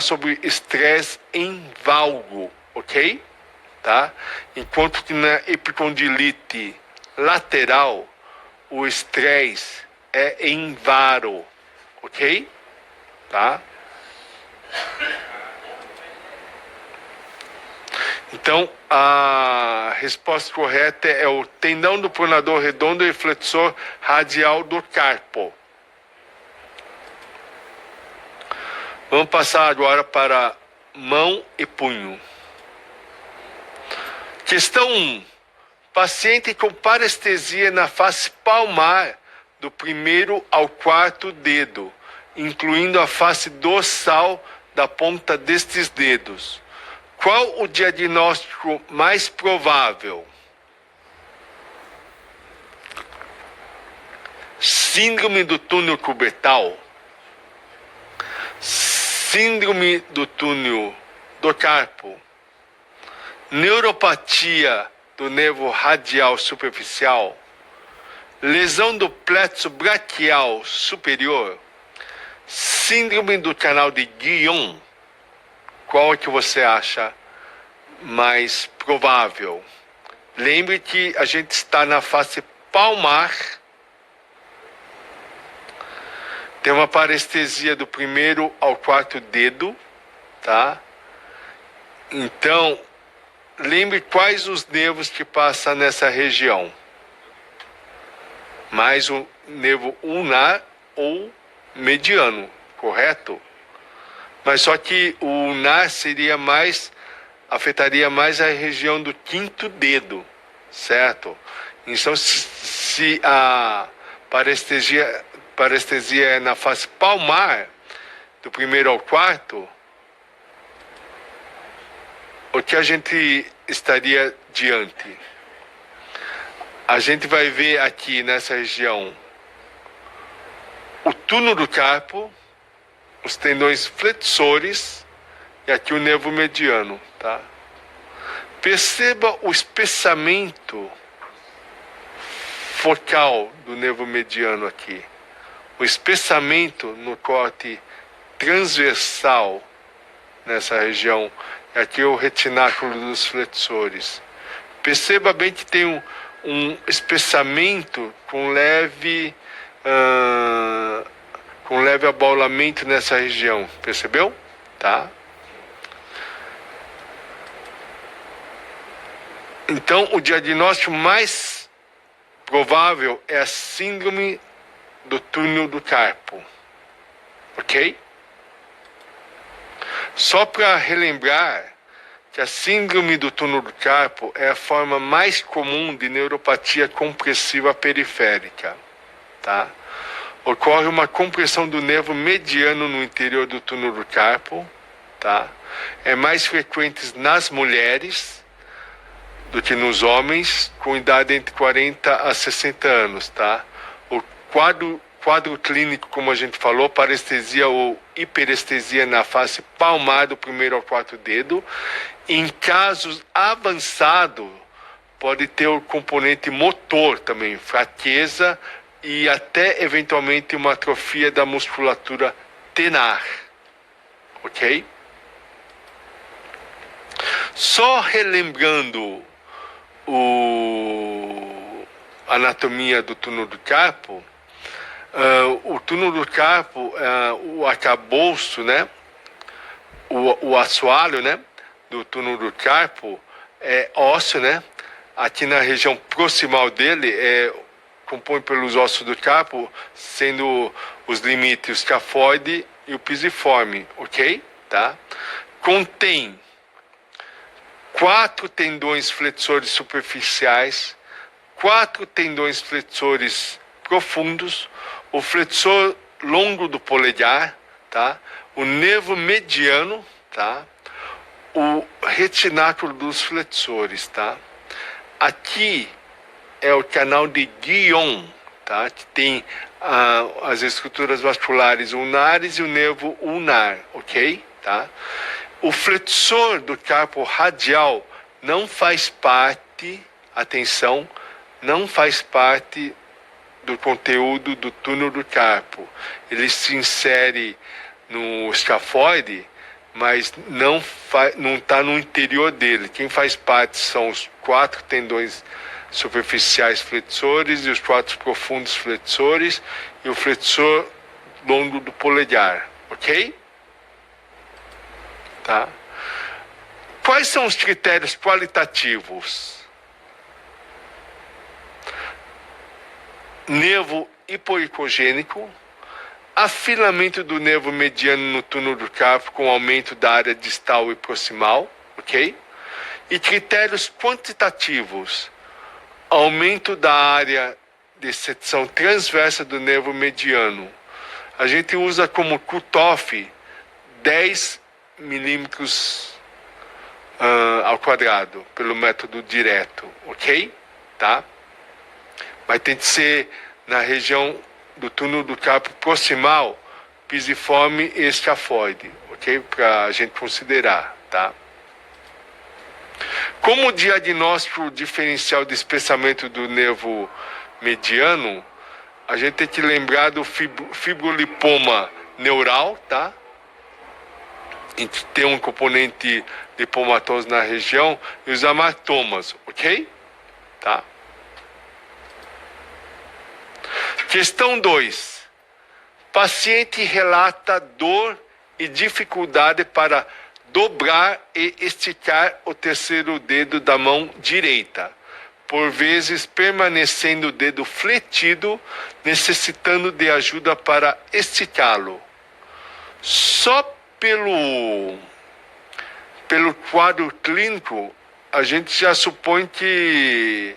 sobre estresse em valgo, ok? Tá? Enquanto que na epicondilite lateral, o estresse é em varo, ok? Tá? Então, a resposta correta é o tendão do pronador redondo e flexor radial do carpo. Vamos passar agora para mão e punho. Questão 1. Paciente com parestesia na face palmar do primeiro ao quarto dedo, incluindo a face dorsal da ponta destes dedos. Qual o diagnóstico mais provável? Síndrome do túnel cubital, síndrome do túnel do carpo, neuropatia do nervo radial superficial, lesão do plexo braquial superior, síndrome do canal de Guillain. Qual é que você acha mais provável? Lembre que a gente está na face palmar. Tem uma parestesia do primeiro ao quarto dedo, tá? Então, lembre quais os nervos que passam nessa região. Mais o nervo ulnar ou mediano, correto? Mas só que o ulnar afetaria mais a região do quinto dedo, certo? Então, se a parestesia é na face palmar, do primeiro ao quarto, o que a gente estaria diante? A gente vai ver aqui nessa região o túnel do carpo, os tendões flexores e aqui o nervo mediano, tá? Perceba o espessamento focal do nervo mediano aqui. O espessamento no corte transversal nessa região. E aqui o retináculo dos flexores. Perceba bem que tem um espessamento com leve abaulamento nessa região, percebeu? Tá? Então, o diagnóstico mais provável é a síndrome do túnel do carpo, ok? Só para relembrar que a síndrome do túnel do carpo é a forma mais comum de neuropatia compressiva periférica, tá? Ocorre uma compressão do nervo mediano no interior do túnel do carpo, tá? É mais frequente nas mulheres do que nos homens com idade entre 40 a 60 anos, tá? O quadro clínico, como a gente falou, parestesia ou hiperestesia na face palmar do primeiro ao quarto dedo. Em casos avançados, pode ter o componente motor também, fraqueza, e até eventualmente uma atrofia da musculatura tenar, ok? Só relembrando a anatomia do túnel do carpo, o túnel do carpo, o arcabouço, né? O assoalho, né? Do túnel do carpo é ósseo, né? Aqui na região proximal dele compõe pelos ossos do carpo, sendo os limites o escafoide e o pisiforme, ok? Tá? Contém 4 tendões flexores superficiais, 4 tendões flexores profundos, o flexor longo do polegar, tá? O nervo mediano, tá? O retináculo dos flexores, tá? Aqui é o canal de Guillain, tá? Que tem as estruturas vasculares ulnares e o nervo ulnar, ok? Tá? O flexor do carpo radial não faz parte, atenção, não faz parte do conteúdo do túnel do carpo. Ele se insere no escafoide, mas não está no interior dele. Quem faz parte são os 4 tendões superficiais flexores e os 4 profundos flexores e o flexor longo do polegar, ok? Tá? Quais são os critérios qualitativos? Nervo hipoicogênico, afilamento do nervo mediano no túnel do carpo com aumento da área distal e proximal, ok? E critérios quantitativos, aumento da área de secção transversa do nervo mediano. A gente usa como cutoff 10 milímetros ao quadrado, pelo método direto, ok? Tá? Mas tem que ser na região do túnel do carpo proximal, pisiforme e escafoide, ok? Para a gente considerar, tá? Como diagnóstico diferencial de espessamento do nervo mediano, a gente tem que lembrar do fibrolipoma neural, tá? E tem um componente lipomatoso na região e os hematomas, ok? Tá? Questão 2. Paciente relata dor e dificuldade para dobrar e esticar o terceiro dedo da mão direita, por vezes permanecendo o dedo fletido, necessitando de ajuda para esticá-lo. Só pelo quadro clínico, a gente já supõe que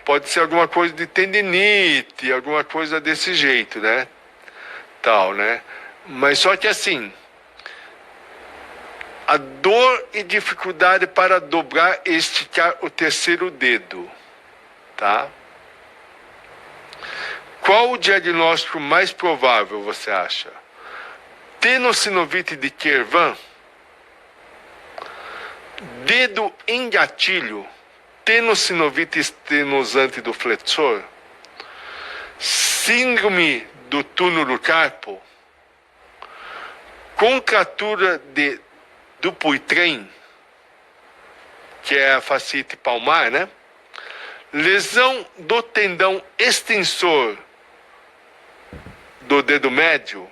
pode ser alguma coisa de tendinite, alguma coisa desse jeito, né? Tal, né? Mas só que assim, a dor e dificuldade para dobrar e esticar o terceiro dedo, tá? Qual o diagnóstico mais provável, você acha? Tenossinovite de Kervan, dedo em gatilho, tenossinovite estenosante do flexor, síndrome do túnel do carpo, contratura de Dupuytren, que é a fasciite palmar, né? Lesão do tendão extensor do dedo médio.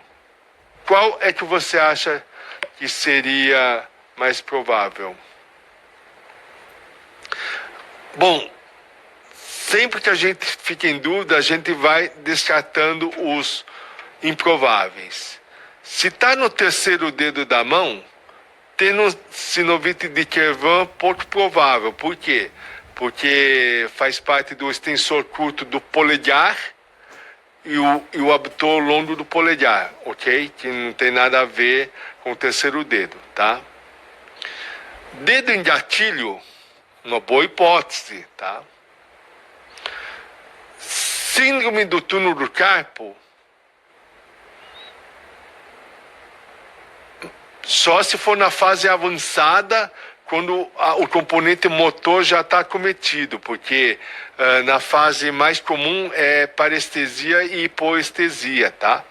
Qual é que você acha que seria mais provável? Bom, sempre que a gente fica em dúvida, a gente vai descartando os improváveis. Se está no terceiro dedo da mão, tenossinovite de Kervan, pouco provável. Por quê? Porque faz parte do extensor curto do polegar e o abdutor longo do polegar, ok? Que não tem nada a ver com o terceiro dedo, tá? Dedo em gatilho, uma boa hipótese, tá? Síndrome do túnel do carpo, só se for na fase avançada, quando o componente motor já está acometido, porque na fase mais comum é parestesia e hipoestesia, tá?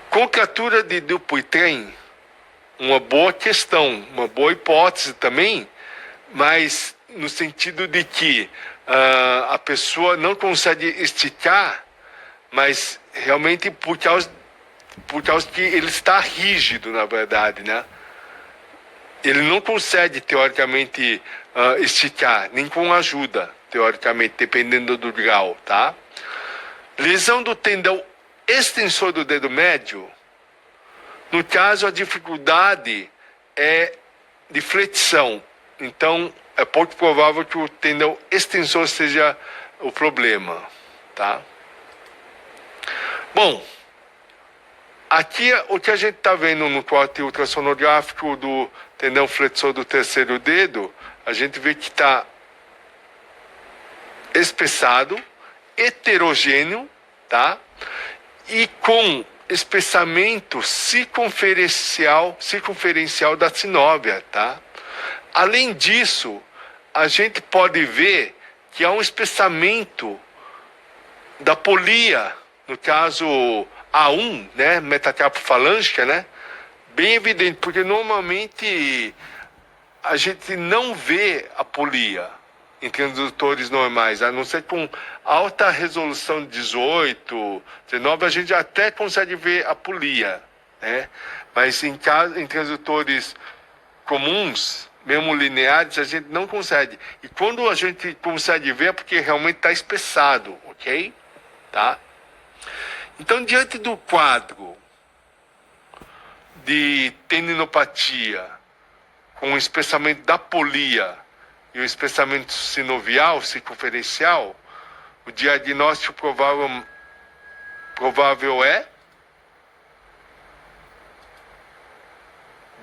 Contratura de Dupuytren, uma boa questão, uma boa hipótese também, mas no sentido de que a pessoa não consegue esticar, mas realmente por causa que ele está rígido, na verdade, né? Ele não consegue, teoricamente, esticar, nem com ajuda, teoricamente, dependendo do grau, tá? Lesão do tendão extensor do dedo médio. No caso, a dificuldade é de flexão. Então, é pouco provável que o tendão extensor seja o problema, tá? Bom, aqui o que a gente está vendo no corte ultrassonográfico do tendão flexor do terceiro dedo, a gente vê que está espessado, heterogêneo, tá? E com espessamento circunferencial da sinóvia, tá? Além disso, a gente pode ver que há um espessamento da polia, no caso A1, né, metacarpofalângica, né, bem evidente, porque normalmente a gente não vê a polia em transdutores normais, a não ser com alta resolução 18, 19, a gente até consegue ver a polia, né? Mas em transdutores comuns, mesmo lineares, a gente não consegue. E quando a gente consegue ver é porque realmente está espessado, ok? Tá? Então, diante do quadro de tendinopatia com o espessamento da polia e o espessamento sinovial, circunferencial, o diagnóstico provável é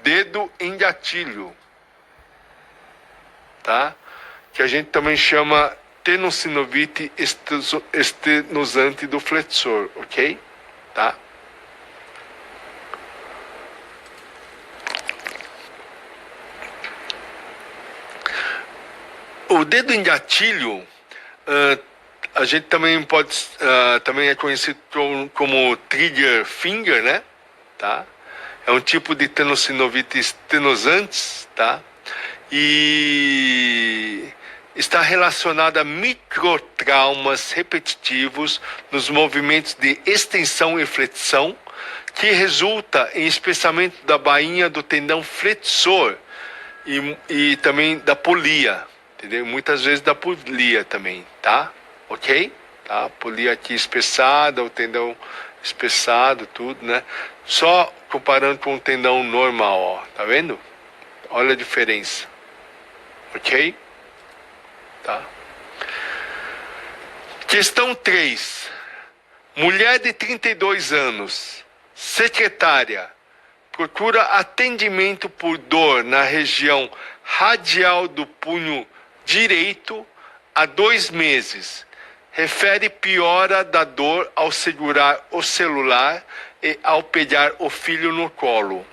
dedo em gatilho, tá? Que a gente também chama tenossinovite estenosante do flexor, ok? Tá? O dedo em gatilho, a gente também pode, também é conhecido como trigger finger, né? Tá? É um tipo de tenossinovite estenosante, tá? E está relacionado a microtraumas repetitivos nos movimentos de extensão e flexão, que resulta em espessamento da bainha do tendão flexor e também da polia, entendeu? Muitas vezes da polia também, tá? Ok? Tá? Polia aqui espessada, o tendão espessado, tudo, né? Só comparando com um tendão normal, ó, tá vendo? Olha a diferença, ok? Tá. Questão 3. Mulher de 32 anos, secretária, procura atendimento por dor na região radial do punho direito há 2 meses. Refere piora da dor ao segurar o celular e ao pegar o filho no colo.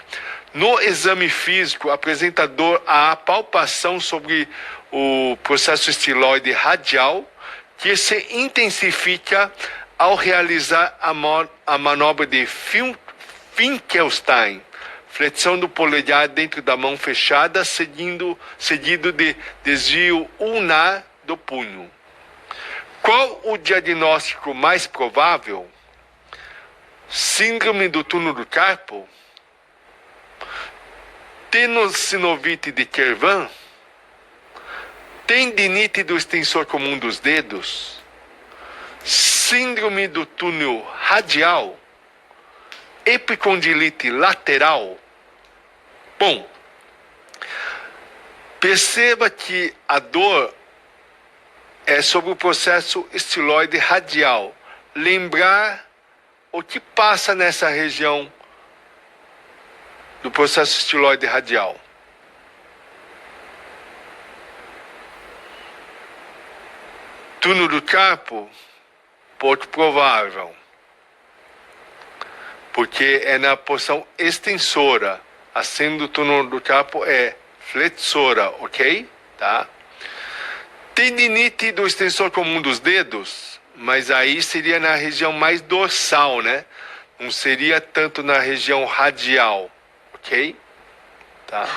No exame físico, apresenta dor à palpação sobre o processo estiloide radial, que se intensifica ao realizar a manobra de Finkelstein, flexão do polegar dentro da mão fechada, seguido de desvio ulnar do punho. Qual o diagnóstico mais provável? Síndrome do túnel do carpo? Tenossinovite de Kervan? Tendinite do extensor comum dos dedos? Síndrome do túnel radial? Epicondilite lateral? Bom, perceba que a dor é sobre o processo estiloide radial. Lembrar o que passa nessa região do processo estiloide radial. Túnel do carpo, pouco provável, porque é na porção extensora. A senda do túnel do carpo é flexora, ok? Tá? Tendinite do extensor comum dos dedos, mas aí seria na região mais dorsal, né? Não seria tanto na região radial, ok? Tá?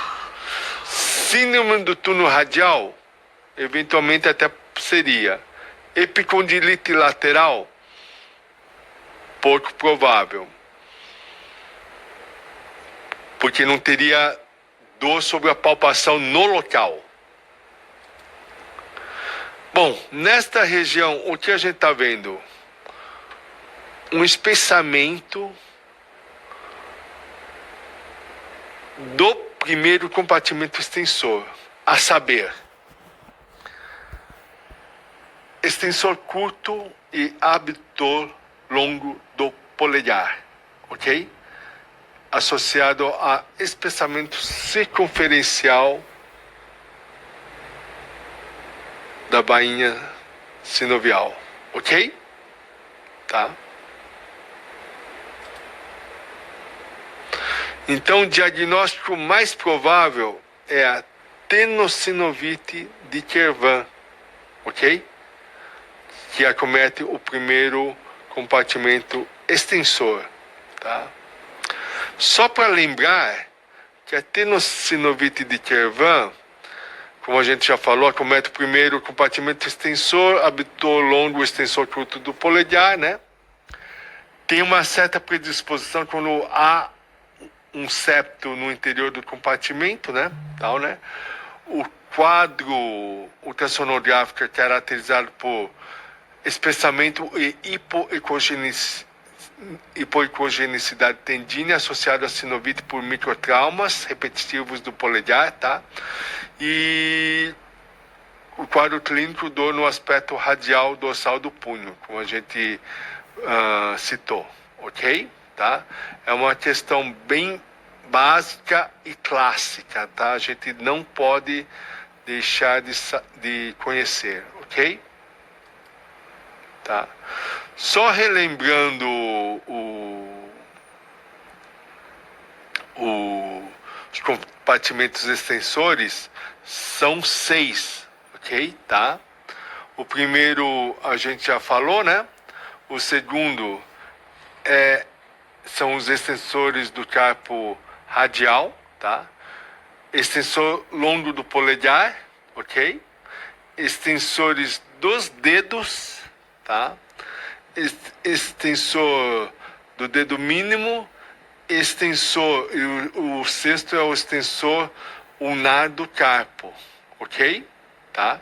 Síndrome do túnel radial, eventualmente até seria. Epicondilite lateral, pouco provável, porque não teria dor sobre a palpação no local. Bom, nesta região, o que a gente está vendo? Um espessamento do primeiro compartimento extensor, a saber, extensor curto e abdutor longo do polegar, ok? Associado a espessamento circunferencial da bainha sinovial, ok? Tá? Então, o diagnóstico mais provável é a tenossinovite de Kervan, ok? Que acomete o primeiro compartimento extensor, tá? Só para lembrar que a tenossinovite de Kervan, como a gente já falou, acomete primeiro o compartimento extensor, abdutor longo, extensor curto do polegar, né? Tem uma certa predisposição quando há um septo no interior do compartimento, né? Tal, né? O quadro ultrassonográfico é caracterizado por espessamento e hipoecogenicidade tendínea associado a sinovite por microtraumas repetitivos do polegar, tá? E o quadro clínico, dor no aspecto radial dorsal do punho, como a gente citou, ok? Tá? É uma questão bem básica e clássica, tá? A gente não pode deixar de conhecer, ok? Tá? Só relembrando os compartimentos extensores, são 6, ok? Tá? O primeiro a gente já falou, né? O segundo são os extensores do carpo radial, tá? Extensor longo do polegar, ok? Extensores dos dedos, tá? Extensor do dedo mínimo, extensor, e o sexto é o extensor ulnar do carpo, ok? Tá?